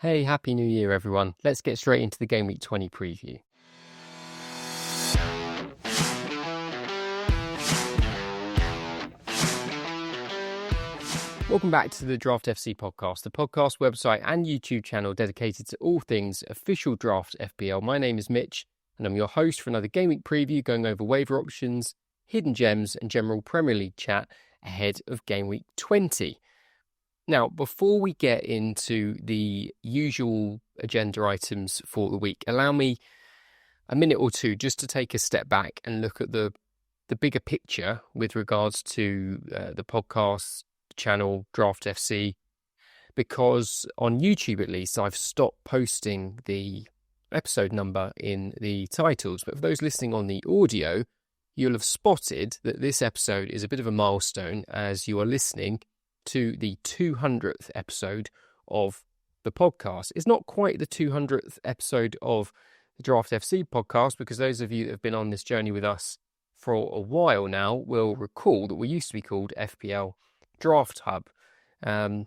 Hey, Happy New Year, everyone. Let's get straight into the Game Week 20 preview. Welcome back to the Draft FC podcast, the podcast website and YouTube channel dedicated to all things official draft FPL. My name is Mitch, and I'm your host for another Game Week preview going over waiver options, hidden gems, and general Premier League chat ahead of Game Week 20. Now, before we get into the usual agenda items for the week, allow me a minute or two just to take a step back and look at the bigger picture with regards to the podcast channel Draft FC, because on YouTube at least I've stopped posting the episode number in the titles, but for those listening on the audio, you'll have spotted that this episode is a bit of a milestone as you are listening to the 200th episode of the podcast. It's not quite the 200th episode of the Draft FC podcast, because those of you that have been on this journey with us for a while now will recall that we used to be called FPL Draft Hub. I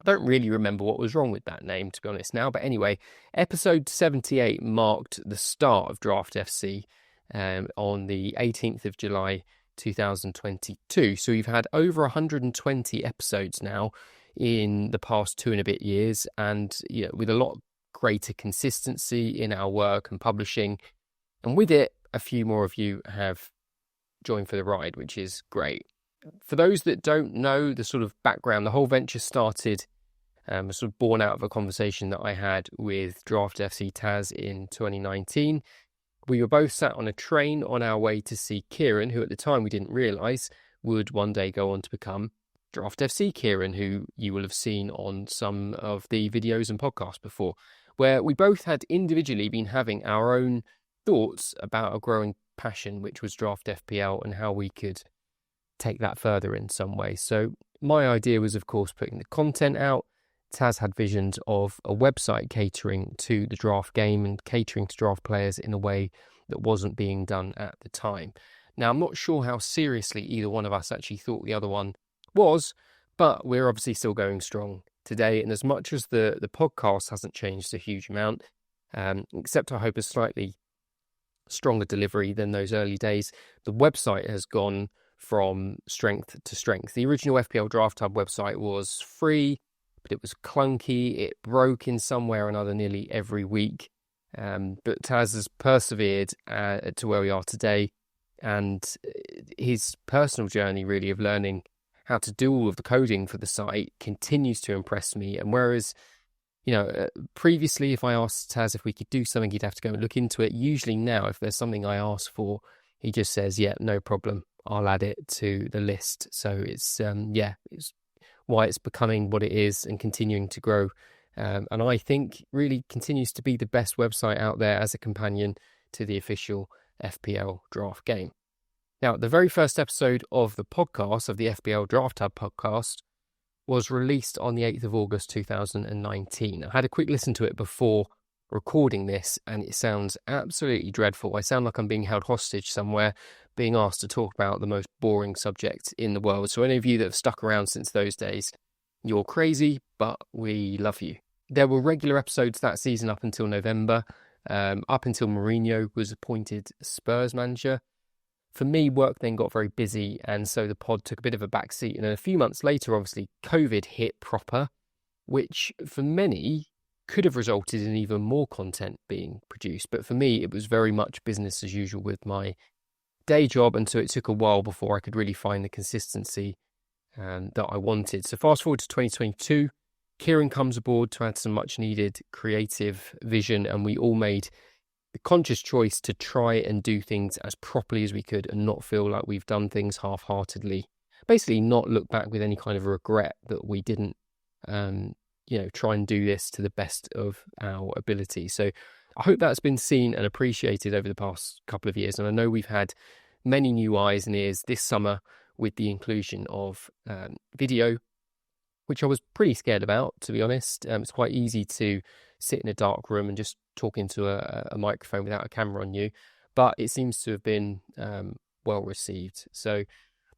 don't really remember what was wrong with that name, to be honest now, but anyway, episode 78 marked the start of Draft FC on the 18th of July 2022. So we've had over 120 episodes now in the past 2 and a bit years, and with a lot greater consistency in our work and publishing, and with it a few more of you have joined for the ride, which is great. For those that don't know the sort of background, the whole venture started sort of born out of a conversation that I had with Draft FC Taz in 2019. We were both sat on a train on our way to see Kieran, who at the time we didn't realise would one day go on to become Draft FC Kieran, who you will have seen on some of the videos and podcasts before, where we both had individually been having our own thoughts about a growing passion, which was Draft FPL, and how we could take that further in some way. So my idea was, of course, putting the content out. Taz had visions of a website catering to the draft game and catering to draft players in a way that wasn't being done at the time. Now, I'm not sure how seriously either one of us actually thought the other one was, but we're obviously still going strong today. And as much as the podcast hasn't changed a huge amount, except I hope a slightly stronger delivery than those early days, the website has gone from strength to strength. The original FPL Draft Hub website was free, but it was clunky. It broke in some way or another nearly every week. But Taz has persevered to where we are today. And his personal journey, really, of learning how to do all of the coding for the site continues to impress me. And whereas, previously, if I asked Taz if we could do something, he'd have to go and look into it. Usually now, if there's something I ask for, he just says, yeah, no problem, I'll add it to the list. So it's why it's becoming what it is and continuing to grow. And I think really continues to be the best website out there as a companion to the official FPL draft game. Now, the very first episode of the podcast, of the FPL Draft Hub podcast, was released on the 8th of August 2019. I had a quick listen to it before recording this, and it sounds absolutely dreadful. I sound like I'm being held hostage somewhere, being asked to talk about the most boring subject in the world. So any of you that have stuck around since those days, you're crazy, but we love you. There were regular episodes that season up until November, up until Mourinho was appointed Spurs manager. For me, work then got very busy, and so the pod took a bit of a backseat. And then a few months later, obviously, COVID hit proper, which for many could have resulted in even more content being produced. But for me, it was very much business as usual with my day job, and so it took a while before I could really find the consistency that I wanted. So fast forward to 2022, Kieran comes aboard to add some much needed creative vision, and we all made the conscious choice to try and do things as properly as we could and not feel like we've done things half-heartedly. Basically not look back with any kind of regret that we didn't try and do this to the best of our ability. So I hope that's been seen and appreciated over the past couple of years. And I know we've had many new eyes and ears this summer with the inclusion of video, which I was pretty scared about, to be honest. It's quite easy to sit in a dark room and just talk into a microphone without a camera on you, but it seems to have been well received. So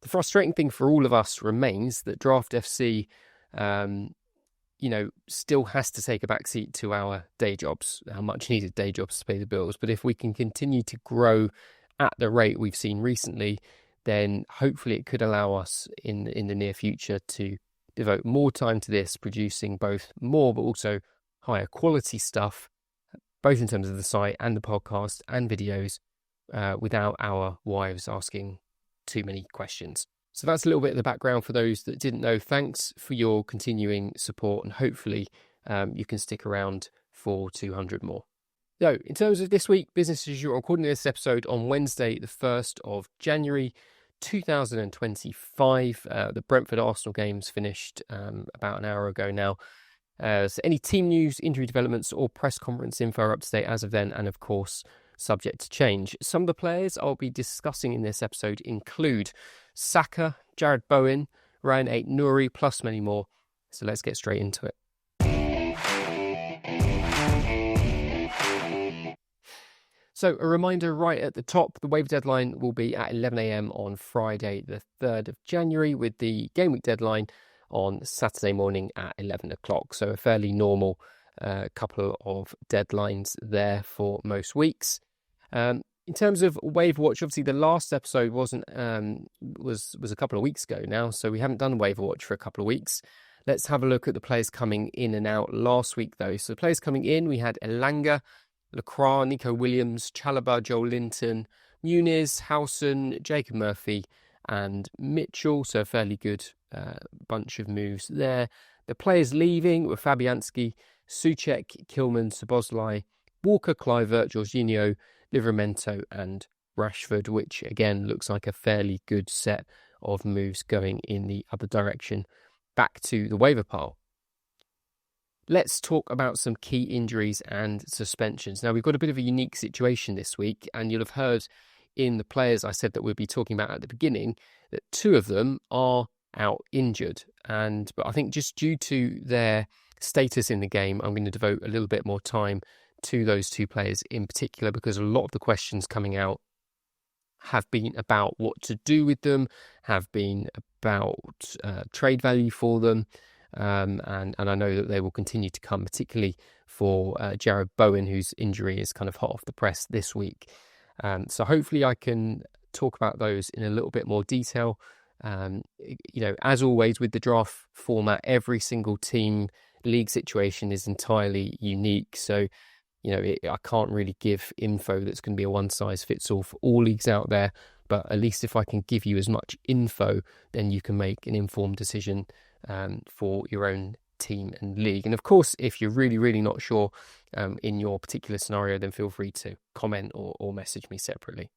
the frustrating thing for all of us remains that Draft FC still has to take a backseat to our day jobs, our much needed day jobs to pay the bills. But if we can continue to grow at the rate we've seen recently, then hopefully it could allow us in the near future to devote more time to this, producing both more but also higher quality stuff, both in terms of the site and the podcast and videos, without our wives asking too many questions. So that's a little bit of the background for those that didn't know. Thanks for your continuing support, and hopefully you can stick around for 200 more. So in terms of this week, business as usual, recording this episode on Wednesday, the 1st of January 2025. The Brentford-Arsenal game's finished about an hour ago now. So any team news, injury developments or press conference info are up to date as of then, and of course subject to change. Some of the players I'll be discussing in this episode include Saka, Jared Bowen, Ryan Ait-Nouri, plus many more. So let's get straight into it. So a reminder right at the top, the waiver deadline will be at 11 a.m. on Friday the 3rd of January, with the game week deadline on Saturday morning at 11 o'clock. So a fairly normal couple of deadlines there for most weeks. In terms of Waiver Watch, obviously the last episode was a couple of weeks ago now, so we haven't done Waiver Watch for a couple of weeks. Let's have a look at the players coming in and out last week, though. So the players coming in, we had Elanga, Lacroix, Nico Williams, Chalobah, Joel Linton, Muniz, Howson, Jacob Murphy, and Mitchell. So a fairly good bunch of moves there. The players leaving were Fabianski, Souček, Kilman, Szoboszlai, Walker, Kluivert, Jorginho, Livramento and Rashford, which again looks like a fairly good set of moves going in the other direction back to the waiver pile. Let's talk about some key injuries and suspensions. Now, we've got a bit of a unique situation this week, and you'll have heard in the players I said that we'll be talking about at the beginning that two of them are out injured. But I think just due to their status in the game, I'm going to devote a little bit more time to those two players in particular, because a lot of the questions coming out have been about what to do with them, have been about trade value for them, and I know that they will continue to come, particularly for Jared Bowen, whose injury is kind of hot off the press this week. So hopefully I can talk about those in a little bit more detail. As always with the draft format, every single team league situation is entirely unique. So I can't really give info that's going to be a one-size-fits-all for all leagues out there, but at least if I can give you as much info, then you can make an informed decision for your own team and league. And of course, if you're really, really not sure in your particular scenario, then feel free to comment or message me separately.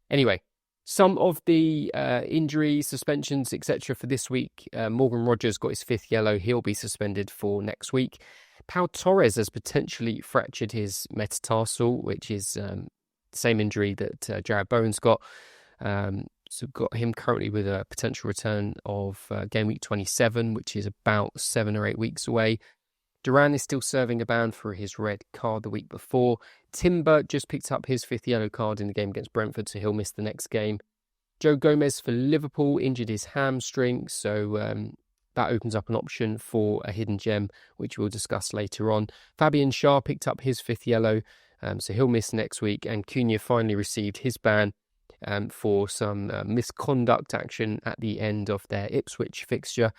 Anyway, some of the injuries, suspensions, etc. for this week. Morgan Rogers got his 5th yellow. He'll be suspended for next week. Pau Torres has potentially fractured his metatarsal, which is the same injury that Jared Bowen's got. So got him currently with a potential return of game week 27, which is about 7 or 8 weeks away. Duran is still serving a ban for his red card the week before. Timber just picked up his 5th yellow card in the game against Brentford, so he'll miss the next game. Joe Gomez for Liverpool injured his hamstring, so that opens up an option for a hidden gem, which we'll discuss later on. Fabian Schär picked up his 5th yellow, so he'll miss next week. And Cunha finally received his ban for some misconduct action at the end of their Ipswich fixture.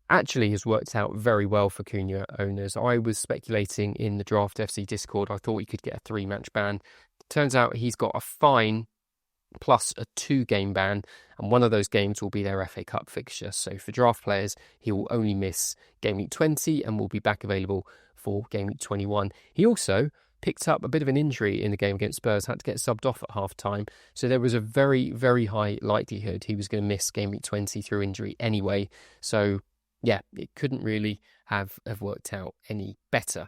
Actually has worked out very well for Cunha owners. I was speculating in the Draft FC Discord. I thought he could get a 3-match ban. Turns out he's got a fine plus a 2-game ban, and one of those games will be their FA Cup fixture. So for draft players, he will only miss game week 20 and will be back available for game week 21. He also picked up a bit of an injury in the game against Spurs, had to get subbed off at half-time. So there was a very, very high likelihood he was going to miss game week 20 through injury anyway. So yeah, it couldn't really have worked out any better.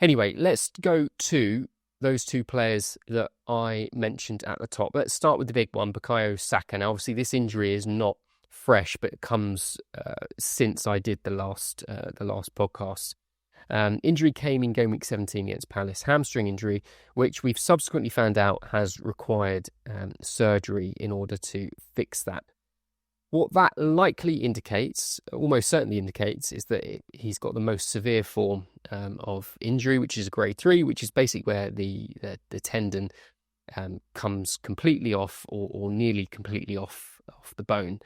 Anyway, let's go to those two players that I mentioned at the top. Let's start with the big one, Bukayo Saka. Now, obviously, this injury is not fresh, but it comes since I did the last podcast. Injury came in game week 17 against Palace, hamstring injury, which we've subsequently found out has required surgery in order to fix that. What that likely indicates, almost certainly indicates, is that he's got the most severe form of injury, which is a grade 3, which is basically where the tendon comes completely off or nearly completely off the bone.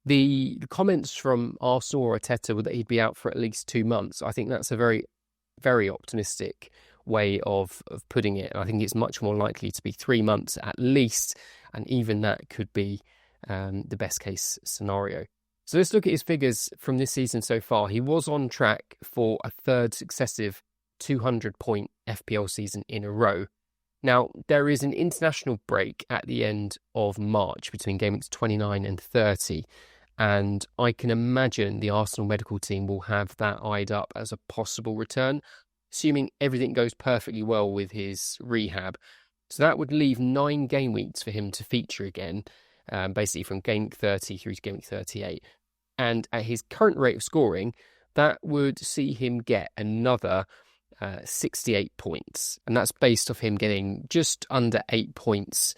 The comments from Arsenal or Arteta were that he'd be out for at least 2 months. I think that's a very, very optimistic way of putting it. I think it's much more likely to be 3 months at least, and even that could be the best case scenario. So let's look at his figures from this season so far. He was on track for a third successive 200-point FPL season in a row. Now, there is an international break at the end of March between game weeks 29 and 30, and I can imagine the Arsenal medical team will have that eyed up as a possible return, assuming everything goes perfectly well with his rehab. So that would leave 9 game weeks for him to feature again, basically from game week 30 through to game week 38. And at his current rate of scoring, that would see him get another 68 points. And that's based off him getting just under 8 points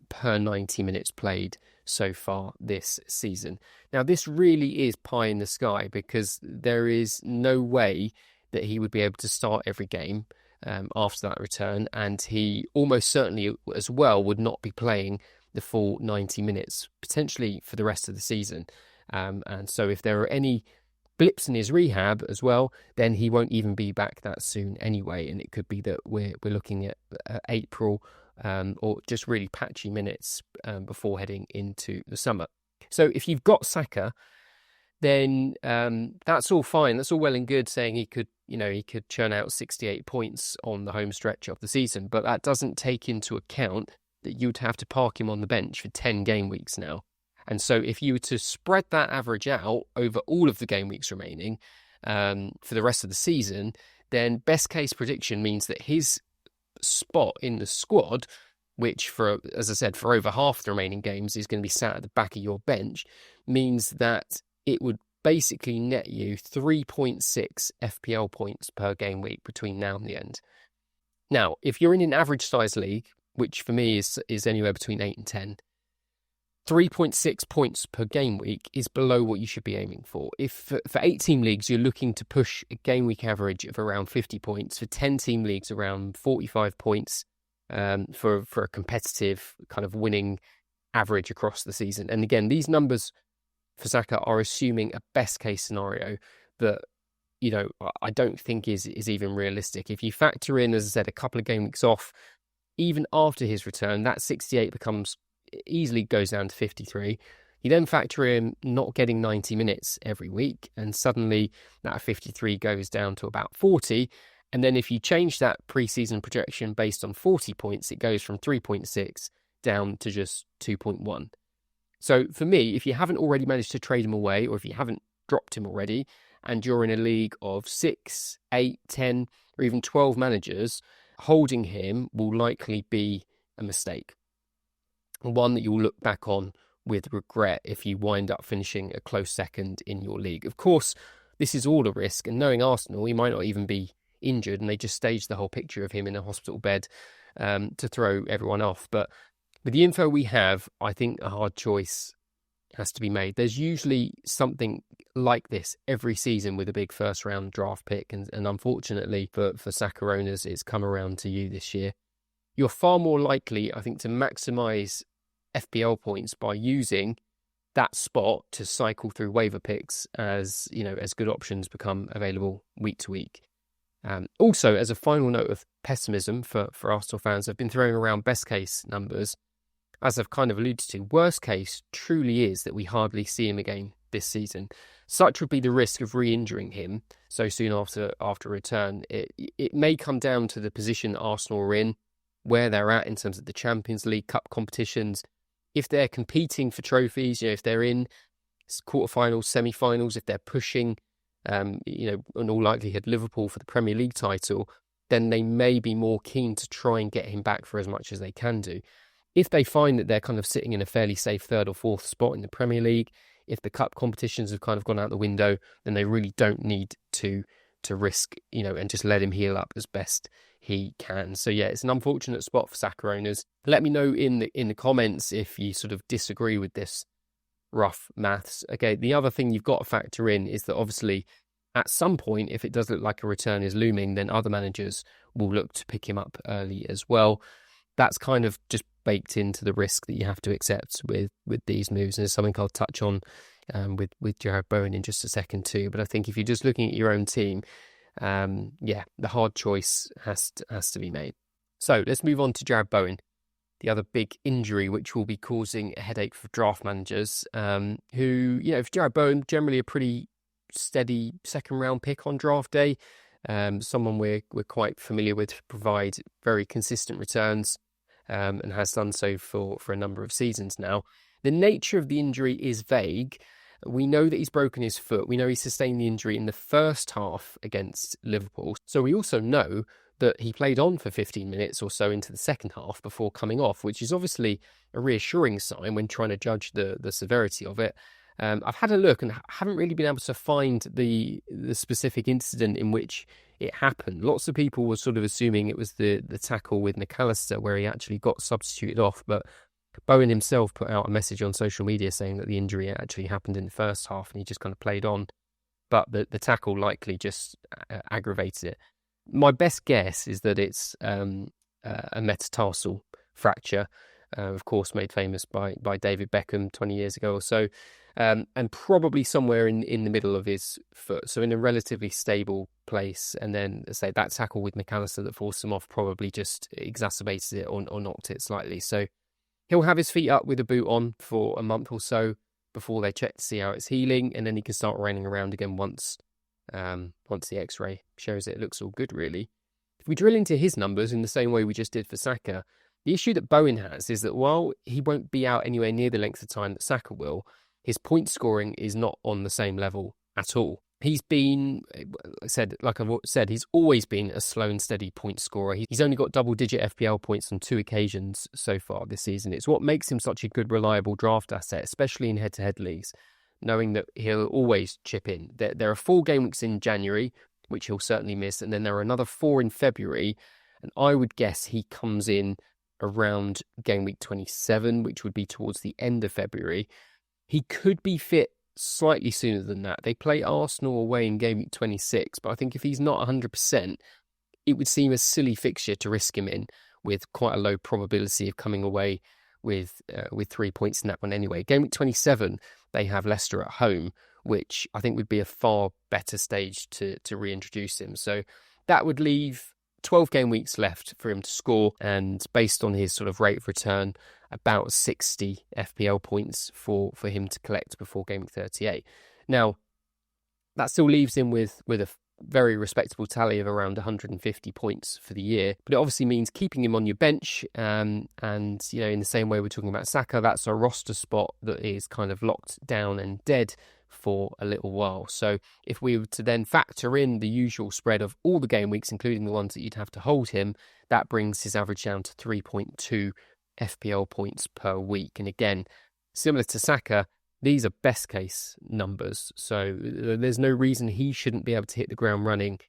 per 90 minutes played so far this season. Now, this really is pie in the sky because there is no way that he would be able to start every game after that return. And he almost certainly as well would not be playing the full 90 minutes, potentially for the rest of the season. And so if there are any blips in his rehab as well, then he won't even be back that soon anyway. And it could be that we're looking at April or just really patchy minutes before heading into the summer. So if you've got Saka, then that's all fine. That's all well and good saying he could churn out 68 points on the home stretch of the season. But that doesn't take into account that you'd have to park him on the bench for 10 game weeks now. And so if you were to spread that average out over all of the game weeks remaining for the rest of the season, then best case prediction means that his spot in the squad, which as I said, for over half the remaining games is going to be sat at the back of your bench, means that it would basically net you 3.6 FPL points per game week between now and the end. Now, if you're in an average size league, which for me is anywhere between 8 and 10, 3.6 points per game week is below what you should be aiming for. If for 8-team leagues, you're looking to push a game week average of around 50 points, for 10-team leagues, around 45 points for a competitive kind of winning average across the season. And again, these numbers for Saka are assuming a best case scenario that, I don't think is even realistic. If you factor in, as I said, a couple of game weeks off, even after his return, that 68 easily goes down to 53. You then factor in not getting 90 minutes every week, and suddenly that 53 goes down to about 40. And then if you change that preseason projection based on 40 points, it goes from 3.6 down to just 2.1. So for me, if you haven't already managed to trade him away, or if you haven't dropped him already, and you're in a league of 6, 8, 10, or even 12 managers, holding him will likely be a mistake. One that you'll look back on with regret if you wind up finishing a close second in your league. Of course, this is all a risk, and knowing Arsenal, he might not even be injured, and they just staged the whole picture of him in a hospital bed to throw everyone off. But with the info we have, I think a hard choice has to be made. There's usually something like this every season with a big first-round draft pick, and unfortunately for Saka owners, it's come around to you this year. You're far more likely, I think, to maximise FPL points by using that spot to cycle through waiver picks as good options become available week to week. Also, as a final note of pessimism for Arsenal fans, I've been throwing around best case numbers. As I've kind of alluded to, worst case truly is that we hardly see him again this season. Such would be the risk of re-injuring him so soon after return. It may come down to the position Arsenal are in, where they're at in terms of the Champions League Cup competitions. If they're competing for trophies, if they're in quarterfinals, semi-finals, if they're pushing, in all likelihood, Liverpool for the Premier League title, then they may be more keen to try and get him back for as much as they can do. If they find that they're kind of sitting in a fairly safe third or fourth spot in the Premier League, if the cup competitions have kind of gone out the window, then they really don't need to to risk, and just let him heal up as best he can. So yeah, it's an unfortunate spot for Saka owners. Let me know in the comments if you sort of disagree with this rough maths. Okay, the other thing you've got to factor in is that obviously at some point, if it does look like a return is looming, then other managers will look to pick him up early as well. That's kind of just baked into the risk that you have to accept with these moves. And it's something I'll touch on with Jared Bowen in just a second too. But I think if you're just looking at your own team, the hard choice has to be made. So let's move on to Jared Bowen, the other big injury which will be causing a headache for draft managers, who, for Jared Bowen, generally a pretty steady second round pick on draft day. Someone we're quite familiar with to provide very consistent returns, and has done so for a number of seasons now. The nature of the injury is vague. We know that he's broken his foot. We know he sustained the injury in the first half against Liverpool. So we also know that he played on for 15 minutes or so into the second half before coming off, which is obviously a reassuring sign when trying to judge the severity of it. I've had a look and haven't really been able to find the specific incident in which it happened. Lots of people were sort of assuming it was the tackle with McAllister where he actually got substituted off, but Bowen himself put out a message on social media saying that the injury actually happened in the first half and he just kind of played on, but the tackle likely just aggravated it. My best guess is that it's a metatarsal fracture, of course made famous by David Beckham 20 years ago or so, and probably somewhere in the middle of his foot, so in a relatively stable place. And then, say, that tackle with McAllister that forced him off probably just exacerbated it or knocked it slightly. So he'll have his feet up with a boot on for a month or so before they check to see how it's healing, and then he can start running around again once the X-ray shows it looks all good, really. If we drill into his numbers in the same way we just did for Saka, the issue that Bowen has is that while he won't be out anywhere near the length of time that Saka will, his point scoring is not on the same level at all. He's been, like I've said, he's always been a slow and steady point scorer. He's only got double-digit FPL points on 2 occasions so far this season. It's what makes him such a good, reliable draft asset, especially in head-to-head leagues, knowing that he'll always chip in. There are 4 game weeks in January, which he'll certainly miss, and then there are another 4 in February, and I would guess he comes in around game week 27, which would be towards the end of February. He could be fit slightly sooner than that. They play Arsenal away in game week 26, but I think if he's not 100%, it would seem a silly fixture to risk him in with quite a low probability of coming away with 3 points in that one anyway. Game week 27, they have Leicester at home, which I think would be a far better stage to reintroduce him. So that would leave 12 game weeks left for him to score, and based on his sort of rate of return, about 60 FPL points for him to collect before game week 38. Now, that still leaves him with a very respectable tally of around 150 points for the year, but it obviously means keeping him on your bench, and in the same way we're talking about Saka, that's a roster spot that is kind of locked down and dead for a little while. So if we were to then factor in the usual spread of all the game weeks, including the ones that you'd have to hold him, that brings his average down to 3.2 FPL points per week. And again, similar to Saka, these are best case numbers. So there's no reason he shouldn't be able to hit the ground running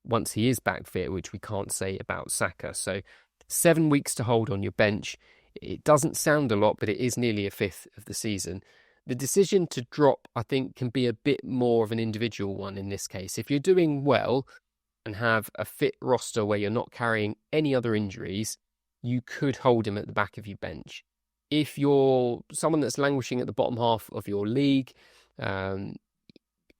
once he is back fit, which we can't say about Saka. So 7 weeks to hold on your bench. It doesn't sound a lot, but it is nearly a fifth of the season. The decision to drop, I think, can be a bit more of an individual one in this case. If you're doing well and have a fit roster where you're not carrying any other injuries, you could hold him at the back of your bench. If you're someone that's languishing at the bottom half of your league, having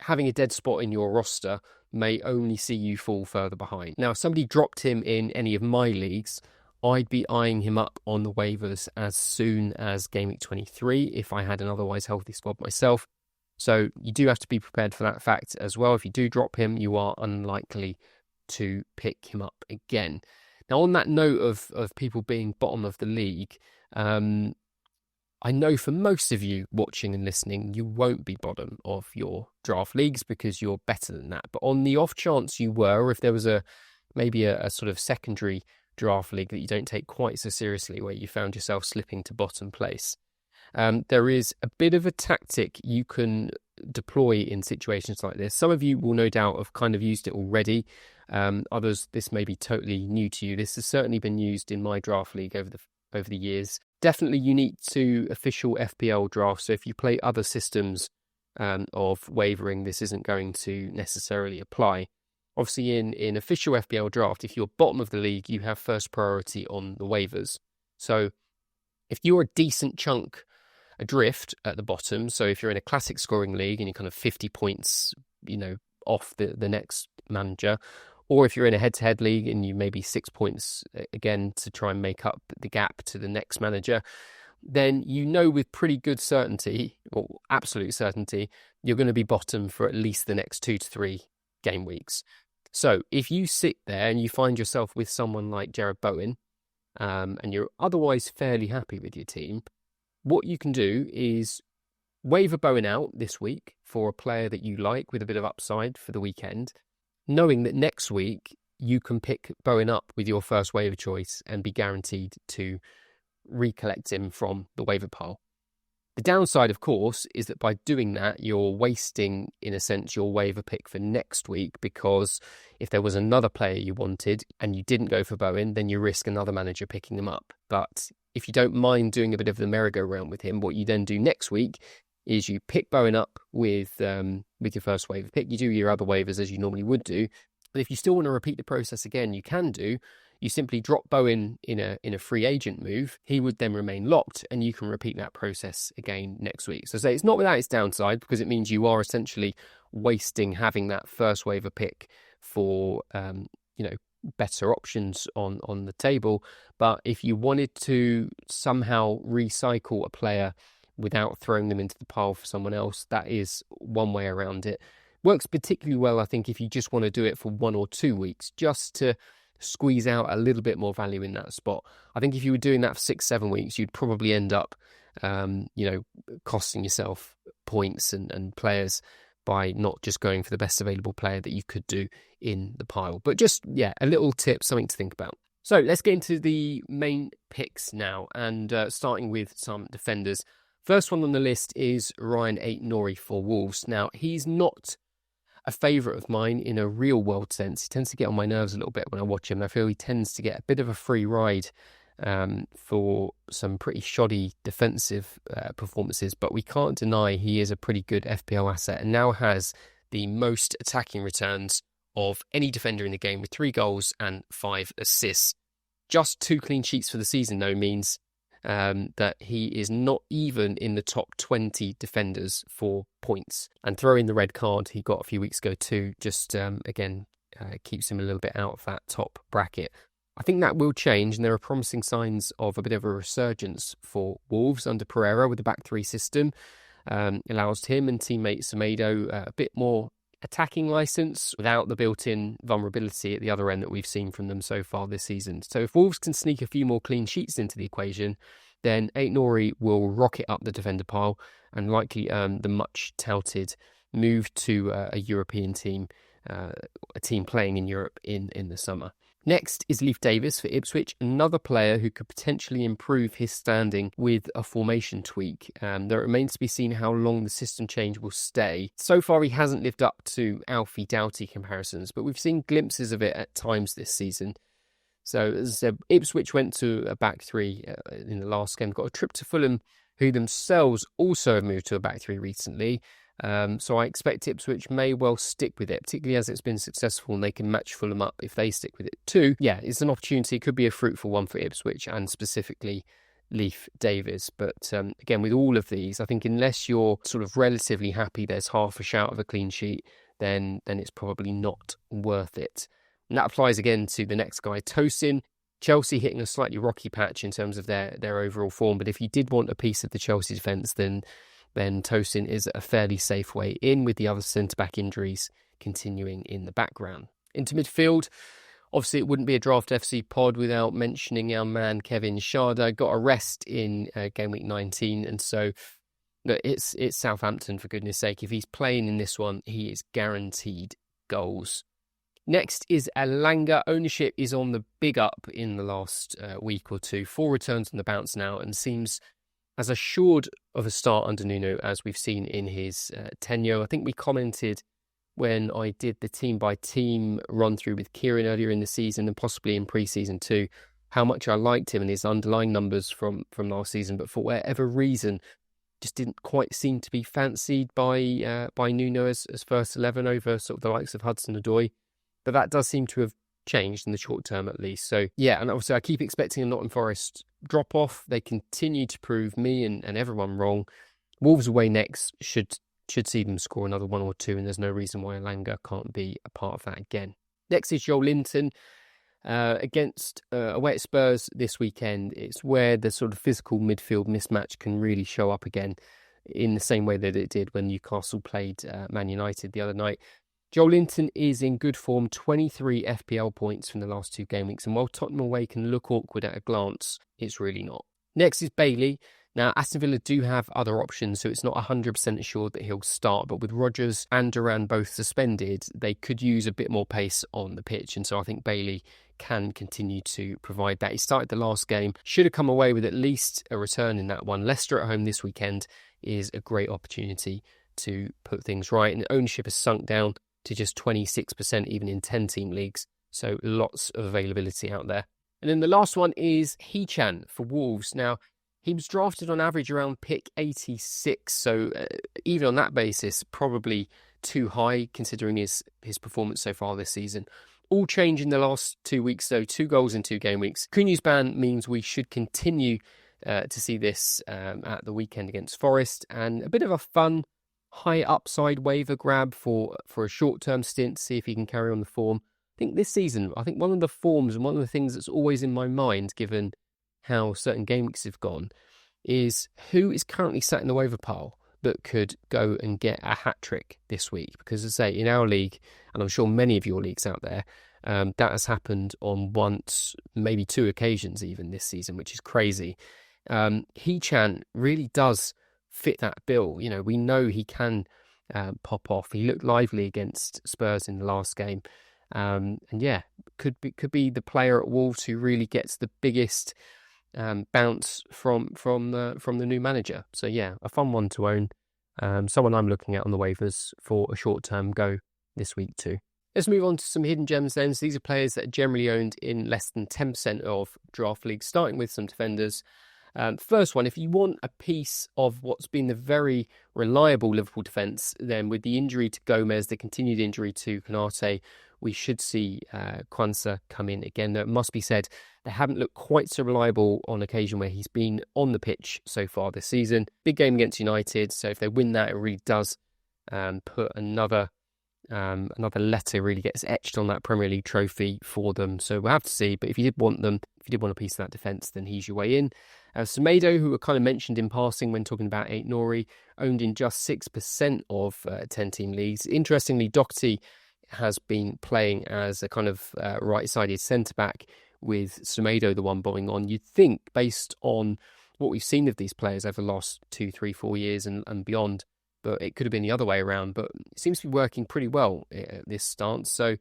a dead spot in your roster may only see you fall further behind. Now, if somebody dropped him in any of my leagues, I'd be eyeing him up on the waivers as soon as game week 23 if I had an otherwise healthy squad myself. So you do have to be prepared for that fact as well. If you do drop him, you are unlikely to pick him up again. Now, on that note of people being bottom of the league, I know for most of you watching and listening, you won't be bottom of your draft leagues because you're better than that. But on the off chance you were, or if there was maybe a sort of secondary draft league that you don't take quite so seriously, where you found yourself slipping to bottom place, there is a bit of a tactic you can deploy in situations like this. Some of you will no doubt have kind of used it already. Others, this may be totally new to you. This has certainly been used in my draft league over the years. Definitely unique to official FPL draft. So if you play other systems of wavering, this isn't going to necessarily apply. Obviously, in official FPL draft, if you're bottom of the league, you have first priority on the waivers. So if you're a decent chunk adrift at the bottom, so if you're in a classic scoring league and you're kind of 50 points, off the next manager, or if you're in a head-to-head league and you maybe 6 points again to try and make up the gap to the next manager, then with pretty good certainty, or absolute certainty, you're going to be bottom for at least the next 2 to 3 game weeks. So if you sit there and you find yourself with someone like Jared Bowen, and you're otherwise fairly happy with your team, what you can do is waiver Bowen out this week for a player that you like with a bit of upside for the weekend, knowing that next week you can pick Bowen up with your first waiver choice and be guaranteed to recollect him from the waiver pile. The downside, of course, is that by doing that, you're wasting, in a sense, your waiver pick for next week, because if there was another player you wanted and you didn't go for Bowen, then you risk another manager picking them up. But if you don't mind doing a bit of the merry-go-round with him, what you then do next week is you pick Bowen up with your first waiver pick. You do your other waivers as you normally would do. But if you still want to repeat the process again, you can do. You simply drop Bowen in a free agent move. He would then remain locked, and you can repeat that process again next week. So it's not without its downside, because it means you are essentially wasting having that first waiver pick for better options on the table. But if you wanted to somehow recycle a player without throwing them into the pile for someone else, that is one way around it. Works particularly well, I think, if you just want to do it for 1 or 2 weeks, just to squeeze out a little bit more value in that spot. I think if you were doing that for 6-7 weeks, you'd probably end up costing yourself points and players by not just going for the best available player that you could do in the pile. But just, a little tip, something to think about. So let's get into the main picks now, and starting with some defenders. First one on the list is Ryan Ait-Nouri for Wolves. Now, he's not a favourite of mine in a real world sense. He tends to get on my nerves a little bit when I watch him. I feel he tends to get a bit of a free ride for some pretty shoddy defensive performances, but we can't deny he is a pretty good FPL asset and now has the most attacking returns of any defender in the game, with 3 goals and 5 assists. Just 2 clean sheets for the season, though, means that he is not even in the top 20 defenders for points. And throw in the red card he got a few weeks ago too, just keeps him a little bit out of that top bracket. I think that will change, and there are promising signs of a bit of a resurgence for Wolves under Pereira with the back 3 system. Allows him and teammate Semedo a bit more attacking license without the built-in vulnerability at the other end that we've seen from them so far this season. So if Wolves can sneak a few more clean sheets into the equation, then Ait-Nouri will rocket up the defender pile and likely earn the much-touted move to a European team, a team playing in Europe in the summer. Next is Leif Davis for Ipswich, another player who could potentially improve his standing with a formation tweak. There remains to be seen how long the system change will stay. So far, he hasn't lived up to Alfie Doughty comparisons, but we've seen glimpses of it at times this season. So, as I said, Ipswich went to a back 3 in the last game, got a trip to Fulham, who themselves also have moved to a back 3 recently. So I expect Ipswich may well stick with it, particularly as it's been successful and they can match Fulham up if they stick with it too. Yeah, it's an opportunity. It could be a fruitful one for Ipswich and specifically Leif Davis. But again, with all of these, I think unless you're sort of relatively happy there's half a shout of a clean sheet, then it's probably not worth it. And that applies again to the next guy, Tosin. Chelsea hitting a slightly rocky patch in terms of their overall form. But if you did want a piece of the Chelsea defence, then Tosin is a fairly safe way in, with the other centre-back injuries continuing in the background. Into midfield, obviously it wouldn't be a Draft FC pod without mentioning our man Kevin Schade. Got a rest in game week 19, and so it's Southampton, for goodness sake. If he's playing in this one, he is guaranteed goals. Next is Elanga. Ownership is on the big up in the last week or two. 4 returns on the bounce now, and seems as assured of a start under Nuno as we've seen in his tenure. I think we commented when I did the team-by-team run-through with Kieran earlier in the season and possibly in pre-season too, how much I liked him and his underlying numbers from last season, but for whatever reason, just didn't quite seem to be fancied by Nuno as first 11 over sort of the likes of Hudson-Odoi. But that does seem to have changed in the short term at least. So yeah, and obviously I keep expecting a Nottingham Forest drop-off. They continue to prove me and everyone wrong. Wolves away next should see them score another 1 or 2, and there's no reason why Elanga can't be a part of that again. Next is Joel Linton against away at Spurs this weekend. It's where the sort of physical midfield mismatch can really show up again in the same way that it did when Newcastle played Man United the other night. Joel Linton is in good form, 23 FPL points from the last 2 game weeks, and while Tottenham away can look awkward at a glance, it's really not. Next is Bailey. Now, Aston Villa do have other options, so it's not 100% assured that he'll start, but with Rodgers and Duran both suspended, they could use a bit more pace on the pitch, and so I think Bailey can continue to provide that. He started the last game, should have come away with at least a return in that one. Leicester at home this weekend is a great opportunity to put things right, and ownership has sunk down to just 26% even in 10-team leagues, so lots of availability out there. And then the last one is Hechan for Wolves. Now, he was drafted on average around pick 86, so even on that basis, probably too high considering his performance so far this season. All change in the last 2 weeks, though. 2 goals in 2 game weeks. Cunha's ban means we should continue to see this at the weekend against Forest, and a bit of a fun, high upside waiver grab for a short-term stint, see if he can carry on the form. I think this season, one of the forms and one of the things that's always in my mind, given how certain game weeks have gone, is who is currently sat in the waiver pile that could go and get a hat-trick this week. Because as I say, in our league, and I'm sure many of your leagues out there, that has happened on once, maybe 2 occasions even this season, which is crazy. Hechan really does fit that bill. You know, we know he can pop off. He looked lively against Spurs in the last game. And yeah, could be the player at Wolves who really gets the biggest bounce from the new manager. So yeah, a fun one to own. Someone I'm looking at on the waivers for a short-term go this week too. Let's move on to some hidden gems then. So these are players that are generally owned in less than 10% of draft leagues, starting with some defenders. First one, if you want a piece of what's been the very reliable Liverpool defence, then with the injury to Gomez, the continued injury to Konate, we should see Quansah come in again. Though it must be said, they haven't looked quite so reliable on occasion where he's been on the pitch so far this season. Big game against United, so if they win that, it really does put another letter really gets etched on that Premier League trophy for them. So we'll have to see. But if you did want them, if you did want a piece of that defence, then he's your way in. Semedo, who were kind of mentioned in passing when talking about Ait Nouri, owned in just 6% of 10-team leagues. Interestingly, Doherty has been playing as a kind of right-sided centre-back with Semedo, the one bowling on. You'd think, based on what we've seen of these players over the last 2, 3, 4 years and beyond, but it could have been the other way around. But it seems to be working pretty well at this stance. So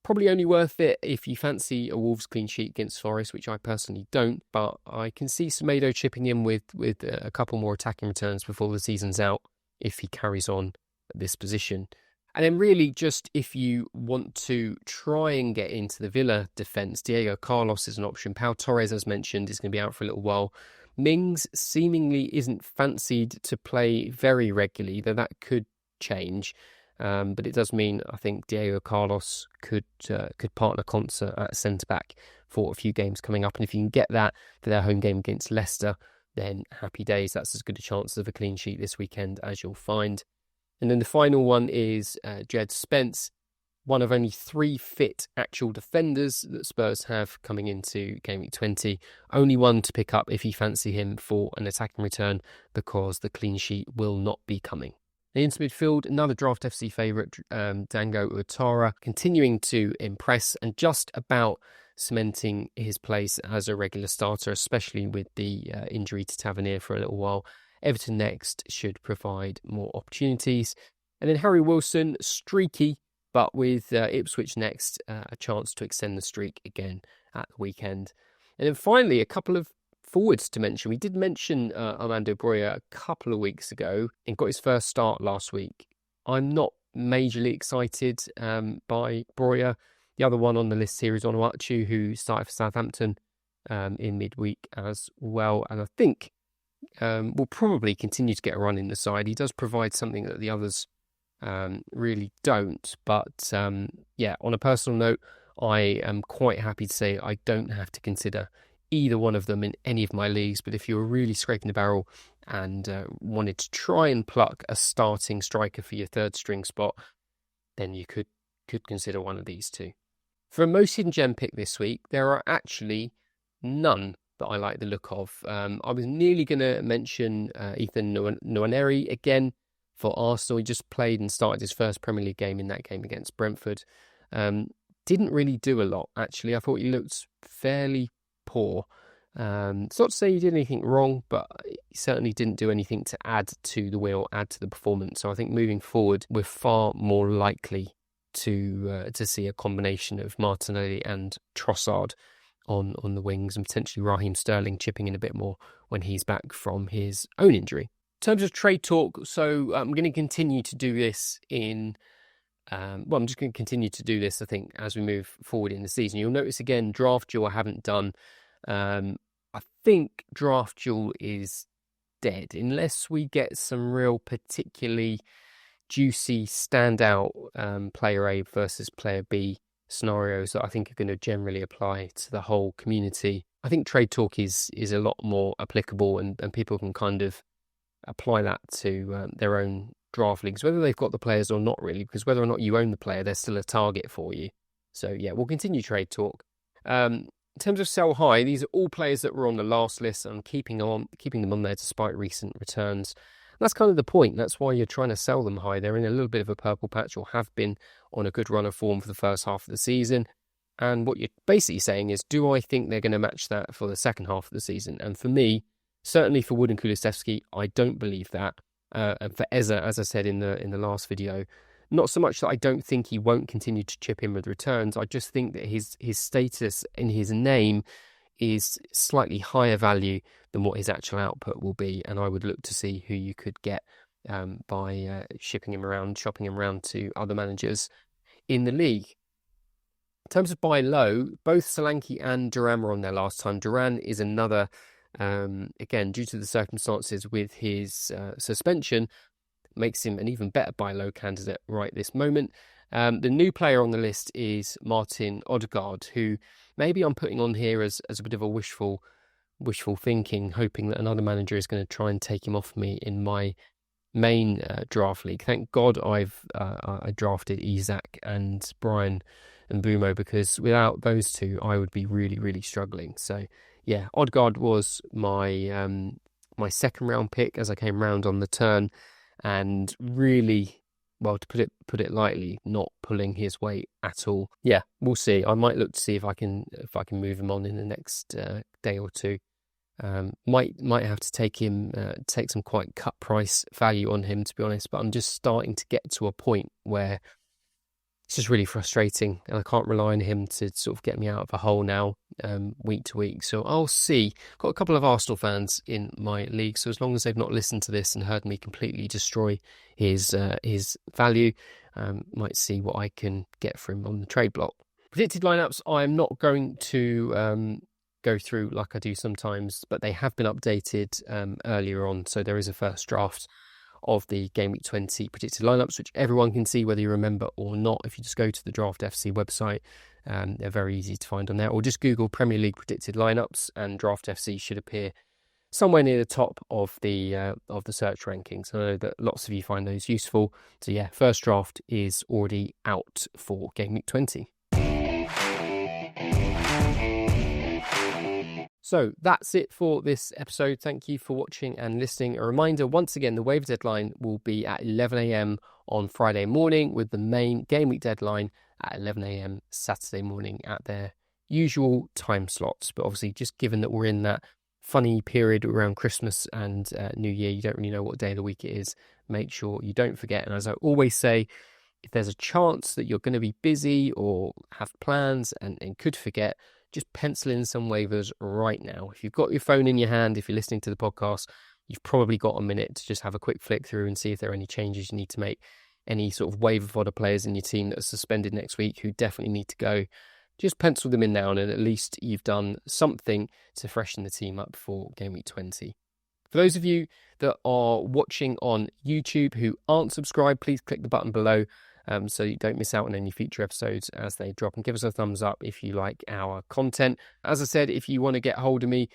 probably only worth it if you fancy a Wolves clean sheet against Forest, which I personally don't. But I can see Semedo chipping in with a couple more attacking returns before the season's out if he carries on at this position. And then really just if you want to try and get into the Villa defence, Diego Carlos is an option. Pau Torres, as mentioned, is going to be out for a little while. Mings seemingly isn't fancied to play very regularly, though that could change. But it does mean I think Diego Carlos could partner Quansah at centre-back for a few games coming up. And if you can get that for their home game against Leicester, then happy days. That's as good a chance of a clean sheet this weekend as you'll find. And then the final one is Jed Spence, one of only 3 fit actual defenders that Spurs have coming into Game Week 20. Only one to pick up if you fancy him for an attacking return, because the clean sheet will not be coming. Into midfield, another Draft FC favourite, Dango Ouattara, continuing to impress and just about cementing his place as a regular starter, especially with the injury to Tavernier for a little while. Everton next should provide more opportunities. And then Harry Wilson, streaky, but with Ipswich next, a chance to extend the streak again at the weekend. And then finally, a couple of forwards to mention. We did mention Armando Broja a couple of weeks ago and got his first start last week. I'm not majorly excited by Broja. The other one on the list here is Onuachu, who started for Southampton in midweek as well. And I think will probably continue to get a run in the side. He does provide something that the others really don't. But on a personal note, I am quite happy to say I don't have to consider either one of them in any of my leagues. But if you were really scraping the barrel and wanted to try and pluck a starting striker for your third string spot, then you could consider one of these two. For a most hidden gem pick this week, there are actually none that I like the look of. I was nearly going to mention Ethan Nwaneri again for Arsenal. He just played and started his first Premier League game in that game against Brentford. Didn't really do a lot, actually. I thought he looked fairly poor. It's not to say he did anything wrong, but he certainly didn't do anything to add to the wheel, add to the performance. So I think moving forward, we're far more likely to see a combination of Martinelli and Trossard on the wings, and potentially Raheem Sterling chipping in a bit more when he's back from his own injury. In terms of trade talk, so I'm going to continue to do this I'm just going to continue to do this, I think, as we move forward in the season. You'll notice again, Draft Duel I haven't done. I think Draft Duel is dead, unless we get some real particularly juicy standout player A versus player B scenarios that I think are going to generally apply to the whole community. I think Trade Talk is a lot more applicable, and people can kind of apply that to their own draft leagues, whether they've got the players or not, really, because whether or not you own the player, they're still a target for you. So yeah, we'll continue Trade Talk. In terms of sell high, these are all players that were on the last list. I'm keeping them on there despite recent returns. And that's kind of the point. That's why you're trying to sell them high. They're in a little bit of a purple patch, or have been on a good run of form for the first half of the season. And what you're basically saying is, do I think they're going to match that for the second half of the season? And for me, certainly for Wood and Kulusevski, I don't believe that. And for Eze, as I said in the last video, not so much that I don't think he won't continue to chip in with returns. I just think that his status in his name is slightly higher value than what his actual output will be, and I would look to see who you could get by shopping him around to other managers in the league. In terms of buy low, both Solanke and Duran were on there last time. Duran is another, again, due to the circumstances with his suspension, makes him an even better buy low candidate right this moment. The new player on the list is Martin Odegaard, who maybe I'm putting on here as a bit of a wishful thinking, hoping that another manager is going to try and take him off me in my main draft league. Thank God I drafted Isak and Brian and Bumo, because without those two, I would be really, really struggling. So yeah, Odegaard was my my second round pick as I came round on the turn, and really, well, to put it lightly, not pulling his weight at all. Yeah, we'll see. I might look to see if I can move him on in the next day or two. Might have to take some quite cut price value on him, to be honest. But I'm just starting to get to a point where it's just really frustrating, and I can't rely on him to sort of get me out of a hole now, week to week. So I'll see. Got a couple of Arsenal fans in my league, so as long as they've not listened to this and heard me completely destroy his value, might see what I can get for him on the trade block. Predicted lineups, I'm not going to go through like I do sometimes, but they have been updated earlier on, so there is a first draft of the Game Week 20 predicted lineups, which everyone can see whether you remember or not. If you just go to the Draft FC website, they're very easy to find on there, or just Google Premier League predicted lineups, and Draft FC should appear somewhere near the top of the search rankings. I know that lots of you find those useful. So yeah, first draft is already out for Game Week 20. So that's it for this episode. Thank you for watching and listening. A reminder, once again, the waiver deadline will be at 11 a.m. on Friday morning, with the main game week deadline at 11 a.m. Saturday morning at their usual time slots. But obviously, just given that we're in that funny period around Christmas and New Year, you don't really know what day of the week it is. Make sure you don't forget. And as I always say, if there's a chance that you're going to be busy or have plans and could forget, just pencil in some waivers right now. If you've got your phone in your hand, if you're listening to the podcast, you've probably got a minute to just have a quick flick through and see if there are any changes you need to make. Any sort of waiver fodder players in your team that are suspended next week who definitely need to go. Just pencil them in now, and at least you've done something to freshen the team up for Game Week 20. For those of you that are watching on YouTube who aren't subscribed, please click the button below so you don't miss out on any future episodes as they drop, and give us a thumbs up if you like our content. As I said, if you want to get hold of me,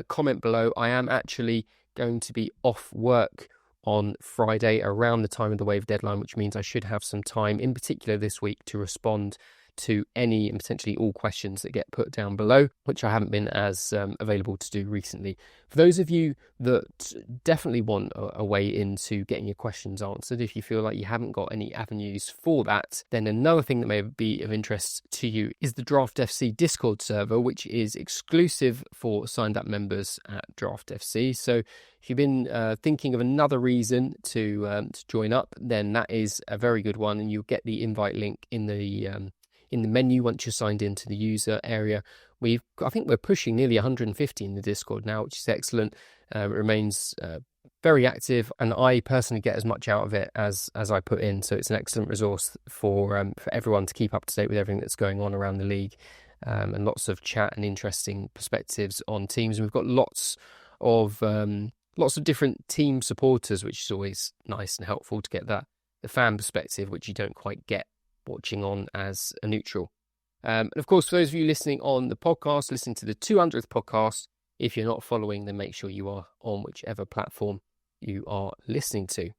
comment below. I am actually going to be off work on Friday around the time of the waiver deadline, which means I should have some time, in particular this week, to respond to any and potentially all questions that get put down below, which I haven't been as available to do recently. For those of you that definitely want a way into getting your questions answered, if you feel like you haven't got any avenues for that, then another thing that may be of interest to you is the Draft FC Discord server, which is exclusive for signed up members at Draft FC. So if you've been thinking of another reason to join up, then that is a very good one, and you'll get the invite link in the menu once you're signed into the user area. I think we're pushing nearly 150 in the Discord now, which is excellent. It remains very active, and I personally get as much out of it as I put in. So it's an excellent resource for everyone to keep up to date with everything that's going on around the league, and lots of chat and interesting perspectives on teams. And we've got lots of different team supporters, which is always nice and helpful to get the fan perspective, which you don't quite get watching on as a neutral. And of course, for those of you listening on the podcast, listening to the 200th podcast, if you're not following, then make sure you are on whichever platform you are listening to.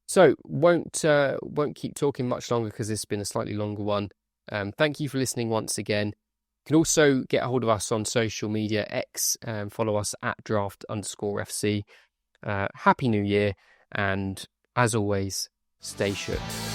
So won't keep talking much longer because this has been a slightly longer one. Thank you for listening once again. You can also get a hold of us on social media, X, follow us at draft_FC. Happy New Year, and as always, stay shook.